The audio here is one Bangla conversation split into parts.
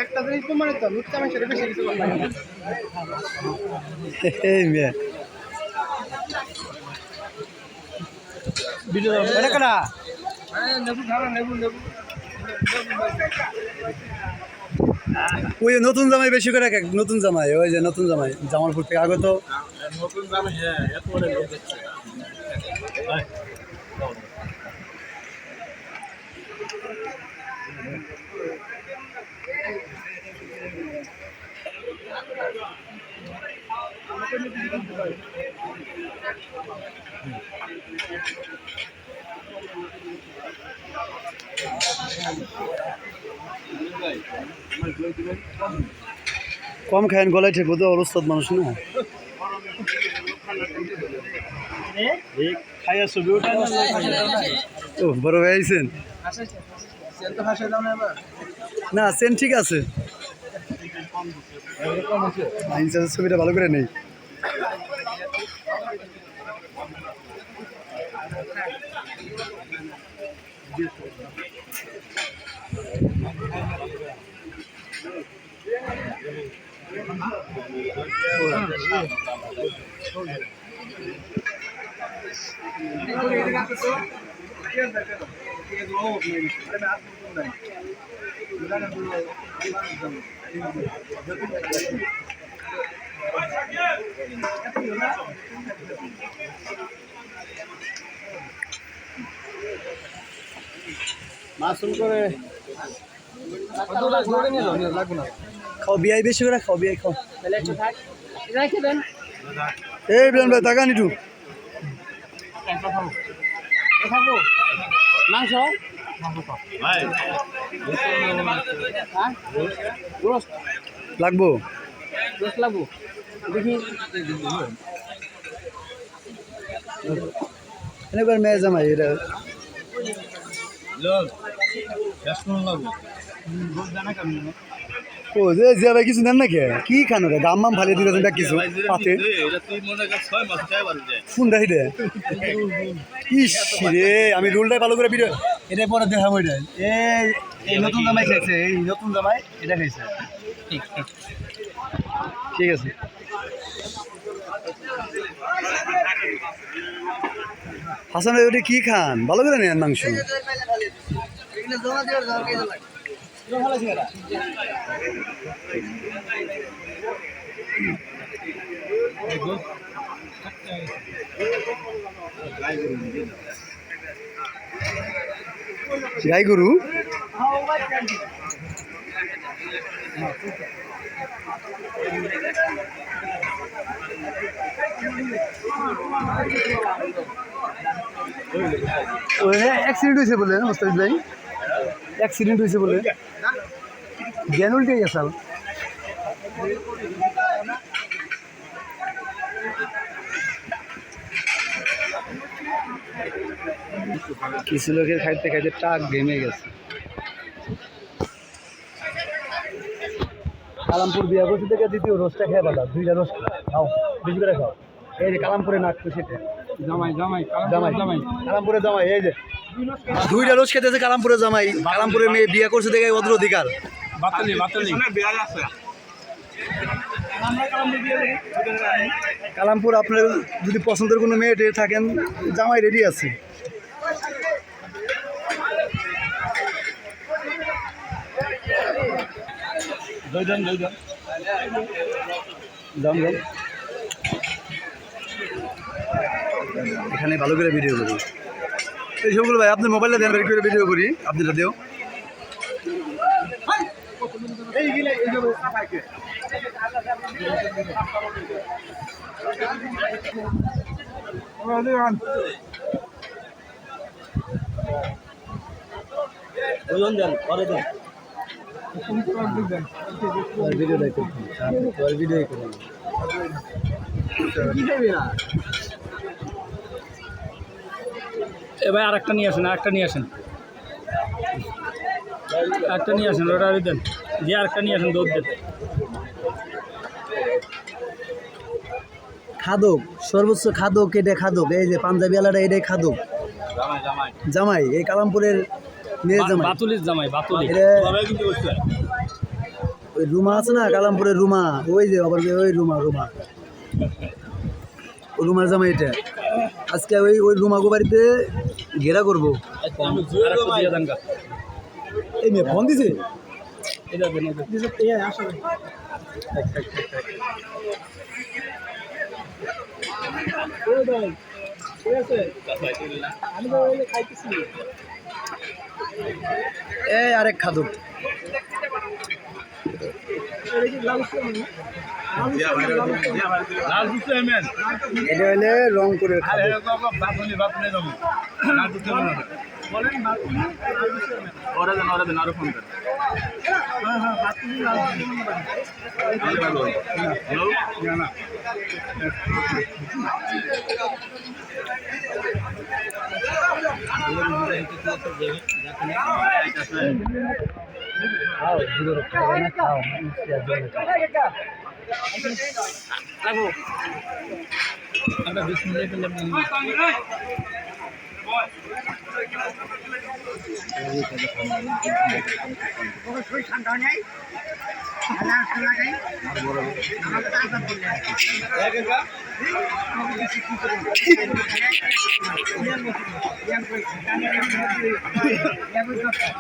একটা জিনিস তো মানে তো লুচ্চা মানুষের বেশি কিছু বলতে পারে না। এই মেয়ে ভিডিও এটা কাটা নেবু ধরো নেবু নেবু ওই নতুন জামাই বেশি করে খায়, নতুন জামাই ওই যে নতুন জামাই জামালপুর থেকে আগত নতুন দাম হ্যাঁ এত বড় লোক দেখছে কম খায়েন গলায় ঠেকবো তো অবস্থাত মানুষ না ও বড় ভাই আইছেন না সেন ঠিক আছে ছবিটা ভালো করে নেই মাসুল করে খাও বিয়াই বেশি করে খাও বিয়াই খাও তাহলে একটু থাক রাখে দেন এই বিয়ান ভাই তাকান একটু খাবো মাংস ভাই হ্যাঁ রোস্ট লাগবো রোস্ট লাগবো দেখি এনেবার মেয়ে জামাই এটা লোক বেসন লাগবো রোস্ট জানা কেমন ও যে যে ভাই কিছু নেন নাকি কি খানো রে গাম মাম ভালিয়ে দিয়েছেন দেখ কিছু পাতে এটা তুই মনে কর 6 মাস খাই পারবি যায় ফোন দেখি দে ইস রে আমি রুলটাই ভালো করে ভিডিও এটা পরে দেখাম ওইটা এই নতুন জামাই খাইছে এই নতুন জামাই এটা খাইছে ঠিক ঠিক ঠিক আছে হাসান ভাই ওটা কি খান ভালো করে নেন মাংস গাই গরু অ্যাক্সিডেন্ট হয়েছে বলে মোস্তাফিজ ভাই অ্যাক্সিডেন্ট হয়েছে বলে জ্ঞান উল্টে গেছে কিছু লোকের খাইতে খাইতে টাক ঘেমে গেছে কালামপুর বিয়া করছি থেকে দ্বিতীয় রোজটা খেয়ে পাতা দুইটা রোজ খাও বেশি করে খাও এই যে কালামপুরে নাক তো সেটা জামাই জামাই জামাই জামাই কালামপুরে জামাই এই যে দুইটা রোজ খেতেছে কালামপুরে জামাই কালামপুরে মেয়ে বিয়া করছে দেখে ওদের অধিকার বাতালি বাতালি বিয়ার আছে কালামপুর আপনার যদি পছন্দের কোনো মেয়ে থাকেন জামাই রেডি আছে এখানে ভালো করে ভিডিও করি এই সবগুলো ভাই আপনার মোবাইলটা দেন করে ভিডিও করি আপনারা দেও ভিডিও দেখো ভিডিও করুন এবার আরেকটা নিয়ে আসেন আরেকটা নিয়ে আসেন একটা নিয়ে আসেন ওটা দেন দিয়ে আরেকটা নিয়ে আসেন দুধ দেন খাদক সর্বোচ্চ খাদক, এটা খাদক। এই যে পাঞ্জাবি আলাদা, এটাই খাদক। জামাই এই কালামপুরের মেয়ের জামাই, বাতুলির জামাই, বাতুলি। এটা ওই রুমা আছে না, কালামপুরের রুমা, ওই যে আবার ওই রুমা রুমার জামাই এটা। আজকে ওই রুমাগো বাড়িতে ঘেরা করবো। এই মেয়ে ফোন দিছে, এই আরেক খাদক। এটা হলে রংপুরের খাদক।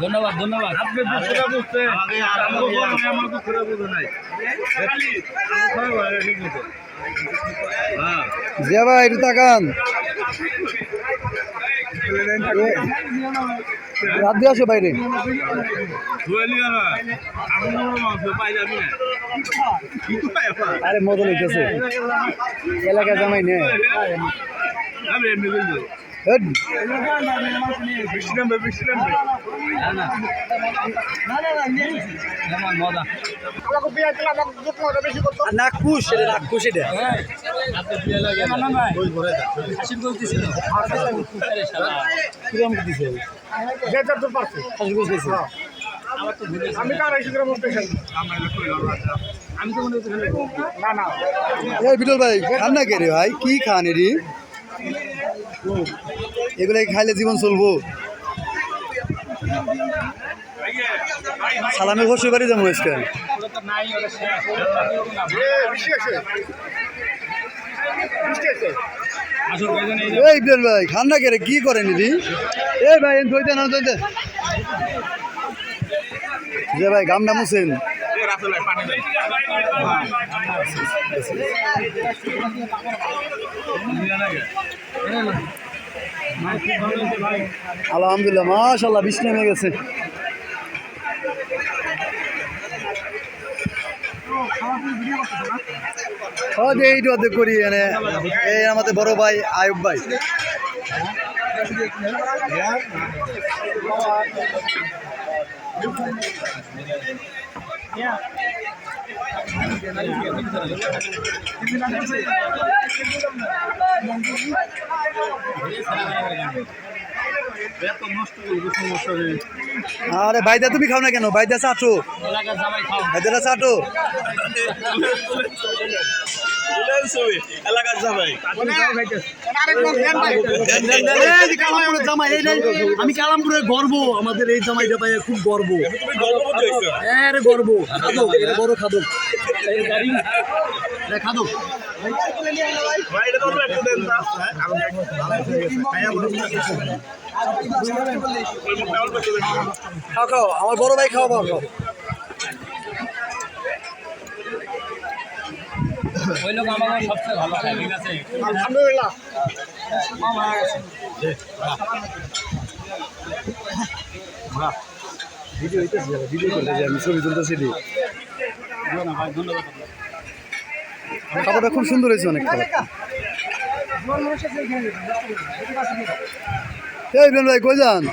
ধন্যবাদ ধন্যবাদ। জিয়া ভাই একটু তাকান, রাত দিয়ে আসো বাইরে। আরে মজা লাগতেছে, এলাকা জামাই নে। নাকুশ এটা, নাকুশ এটা। কিরম দিছে? এই বিটল ভাই খান না কে রে ভাই? কি খান এরি? এগুলো খাইলে জীবন চলবো? সালামের শ্বশুর বাড়ি যাবো আজকে। এই বিটল ভাই খান না কে রে? কি করেন এরি? এই ভাই দইতে না দইতে যে ভাই গামটা মুছেন। আলহামদুলিল্লাহ মাশাআল্লাহ বৃষ্টি নেমে গেছে। এইটু অর্ধেক করি এনে। এই আমাদের বড় ভাই আয়ুব ভাই। আরে ভাইদা তুমি খাও না কেন? ভাইদা চাটো, ভাইদাটা চাটো। আমি কালামপুরের গর্ব, আমাদের এই জামাইটা পাই খুব গর্ব। গর্ব খাদক, এটা বড় খাদক, খাদক। খাও খাও, আমার বড় ভাই খাওয়া খাও খাও। ওই লোক আমার সবচেয়ে ভালো খায়, ঠিক আছে? আলহামদুলিল্লাহ। ভিডিও হইতেছে, ভিডিও করতে যে আমি ছবি তুলতেছি। খাবারটা খুব সুন্দর হয়েছে, অনেক খাবার। এই বেন ভাই কই যান?